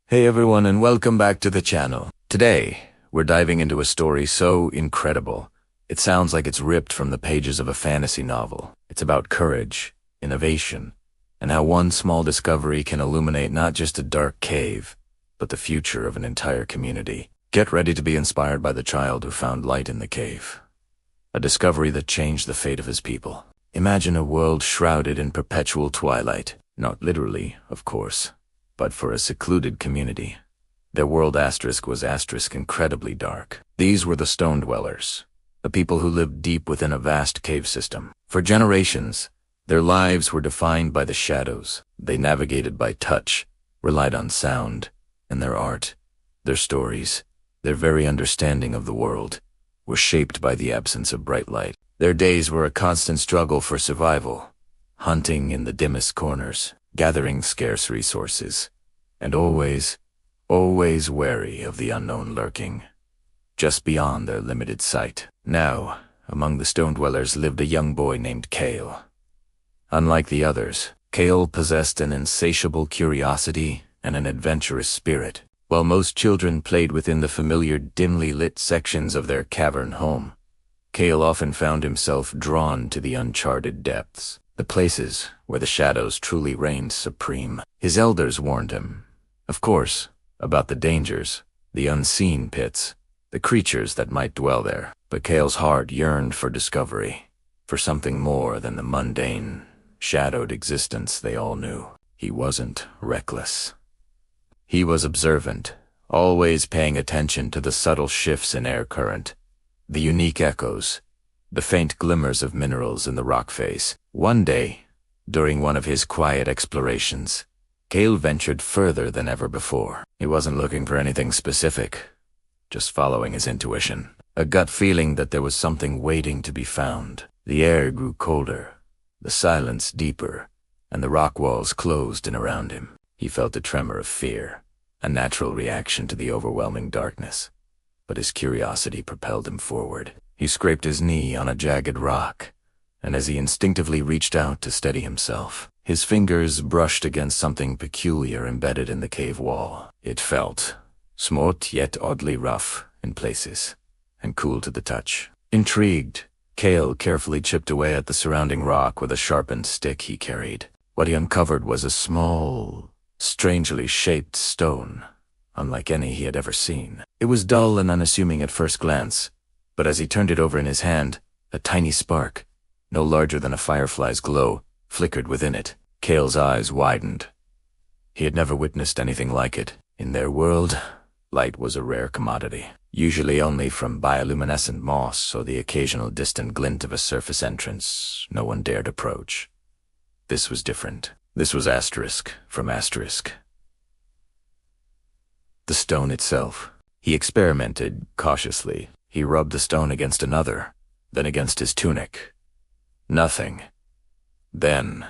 Hey everyone, and welcome back to the channel. Today, we're diving into a story so incredible, it sounds like it's ripped from the pages of a fantasy novel. It's about courage, innovation, and how one small discovery can illuminate not just a dark cave, but the future of an entire community. Get ready to be inspired by the child who found light in the cave. A discovery that changed the fate of his people. Imagine a world shrouded in perpetual twilight. Not literally, of course, but for a secluded community. Their world was incredibly dark. These were the stone dwellers, the people who lived deep within a vast cave system. For generations, their lives were defined by the shadows. They navigated by touch, relied on sound, and their art, their stories, their very understanding of the world, were shaped by the absence of bright light. Their days were a constant struggle for survival, hunting in the dimmest corners, gathering scarce resources, and always wary of the unknown lurking just beyond their limited sight. Now, among the stone dwellers lived a young boy named Kael. Unlike the others, Kael possessed an insatiable curiosity and an adventurous spirit. While most children played within the familiar dimly lit sections of their cavern home, Kael often found himself drawn to the uncharted depths, the places where the shadows truly reigned supreme. His elders warned him, of course, about the dangers, the unseen pits, the creatures that might dwell there. But Kael's heart yearned for discovery, for something more than the mundane, shadowed existence they all knew. He wasn't reckless. He was observant, always paying attention to the subtle shifts in air current, the unique echoes, the faint glimmers of minerals in the rock face. One day, during one of his quiet explorations, Kael ventured further than ever before. He wasn't looking for anything specific, just following his intuition, a gut feeling that there was something waiting to be found. The air grew colder, the silence deeper, and the rock walls closed in around him. He felt a tremor of fear, a natural reaction to the overwhelming darkness, but his curiosity propelled him forward. He scraped his knee on a jagged rock, and as he instinctively reached out to steady himself, his fingers brushed against something peculiar embedded in the cave wall. It felt smooth yet oddly rough in places, and cool to the touch. Intrigued, Kael carefully chipped away at the surrounding rock with a sharpened stick he carried. What he uncovered was a small, strangely shaped stone, unlike any he had ever seen. It was dull and unassuming at first glance, but as he turned it over in his hand, a tiny spark, no larger than a firefly's glow, flickered within it. Kael's eyes widened. He had never witnessed anything like it. In their world, light was a rare commodity, usually only from bioluminescent moss or the occasional distant glint of a surface entrance no one dared approach. This was different. This was asterisk from asterisk. The stone itself. He experimented cautiously. He rubbed the stone against another, then against his tunic. Nothing. Then,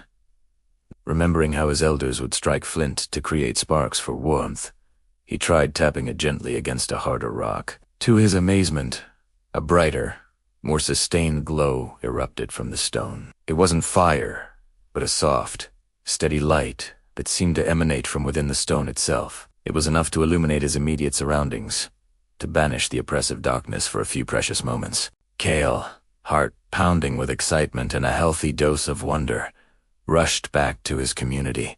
remembering how his elders would strike flint to create sparks for warmth, he tried tapping it gently against a harder rock. To his amazement, a brighter, more sustained glow erupted from the stone. It wasn't fire, but a soft, steady light that seemed to emanate from within the stone itself. It was enough to illuminate his immediate surroundings, to banish the oppressive darkness for a few precious moments. Kael, heart pounding with excitement and a healthy dose of wonder, rushed back to his community,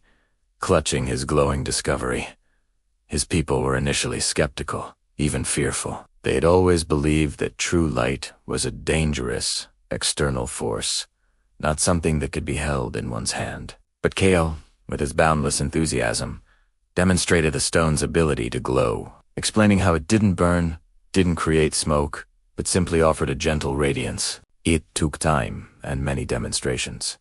clutching his glowing discovery. His people were initially skeptical, even fearful. They had always believed that true light was a dangerous, external force, not something that could be held in one's hand. But Kael, with his boundless enthusiasm, demonstrated the stone's ability to glow, explaining how it didn't burn, didn't create smoke, but simply offered a gentle radiance. It took time and many demonstrations.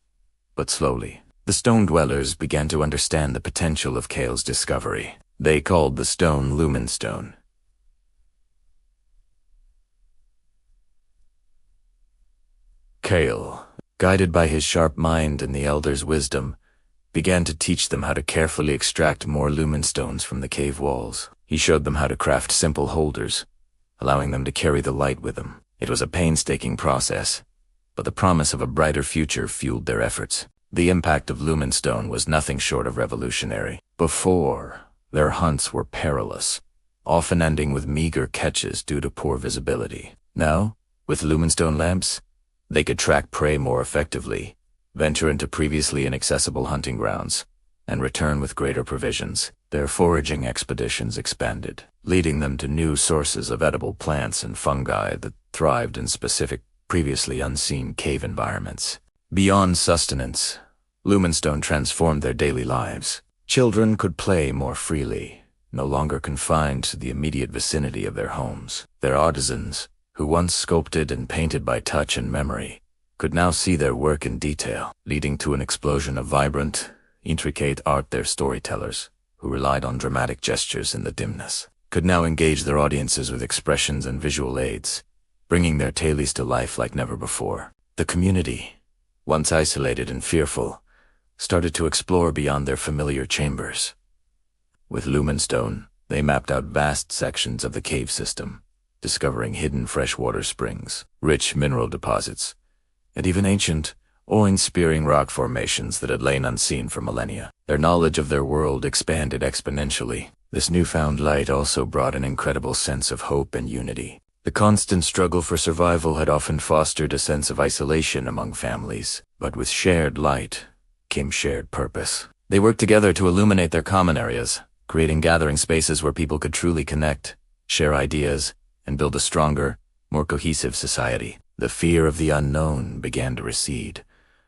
But slowly, the stone dwellers began to understand the potential of Kael's discovery. They called the stone Lumenstone. Kael, guided by his sharp mind and the elders' wisdom, began to teach them how to carefully extract more lumenstones from the cave walls. He showed them how to craft simple holders, allowing them to carry the light with them. It was a painstaking process, but the promise of a brighter future fueled their efforts. The impact of Lumenstone was nothing short of revolutionary. Before, Their hunts were perilous, often ending with meager catches due to poor visibility. Now, with lumenstone lamps, they could track prey more effectively, venture into previously inaccessible hunting grounds, and return with greater provisions. Their foraging expeditions expanded, leading them to new sources of edible plants and fungi that thrived in specific, previously unseen cave environments. Beyond sustenance, lumenstone transformed their daily lives. Children could play more freely, no longer confined to the immediate vicinity of their homes. Their artisans, who once sculpted and painted by touch and memory, could now see their work in detail, leading to an explosion of vibrant, intricate art. Their storytellers, who relied on dramatic gestures in the dimness, could now engage their audiences with expressions and visual aids, bringing their tales to life like never before. The community, once isolated and fearful, started to explore beyond their familiar chambers. With lumenstone, they mapped out vast sections of the cave system, discovering hidden freshwater springs, rich mineral deposits, and even ancient, awe-inspiring rock formations that had lain unseen for millennia. Their knowledge of their world expanded exponentially. This newfound light also brought an incredible sense of hope and unity. The constant struggle for survival had often fostered a sense of isolation among families, but with shared light came shared purpose. They worked together to illuminate their common areas, creating gathering spaces where people could truly connect, share ideas, and build a stronger, more cohesive society. The fear of the unknown began to recede,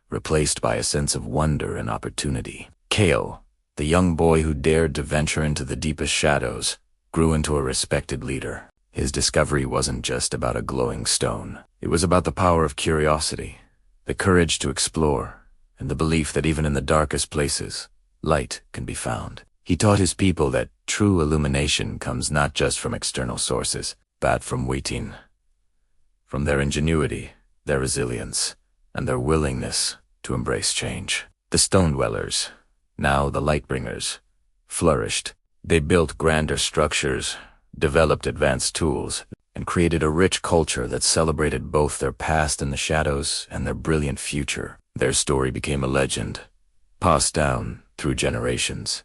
replaced by a sense of wonder and opportunity. Kael, the young boy who dared to venture into the deepest shadows, grew into a respected leader. His discovery wasn't just about a glowing stone. It was about the power of curiosity, the courage to explore, and the belief that even in the darkest places, light can be found. He taught his people that true illumination comes not just from external sources, but from waiting, from their ingenuity, their resilience, and their willingness to embrace change. The stone dwellers, now the lightbringers, flourished. They built grander structures, developed advanced tools, and created a rich culture that celebrated both their past in the shadows and their brilliant future. Their story became a legend, passed down through generations,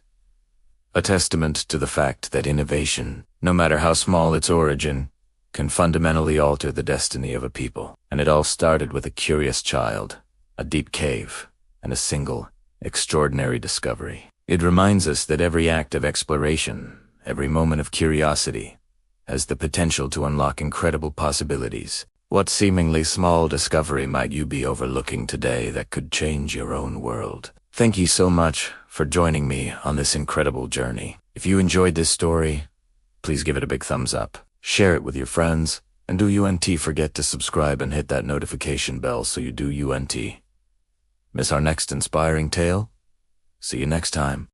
a testament to the fact that innovation, no matter how small its origin, can fundamentally alter the destiny of a people. And it all started with a curious child, a deep cave, and a single, extraordinary discovery. It reminds us that every act of exploration, every moment of curiosity, has the potential to unlock incredible possibilities. What seemingly small discovery might you be overlooking today that could change your own world? Thank you so much for joining me on this incredible journey. If you enjoyed this story, please give it a big thumbs up. Share it with your friends, and do forget to subscribe and hit that notification bell so you do Miss our next inspiring tale? See you next time.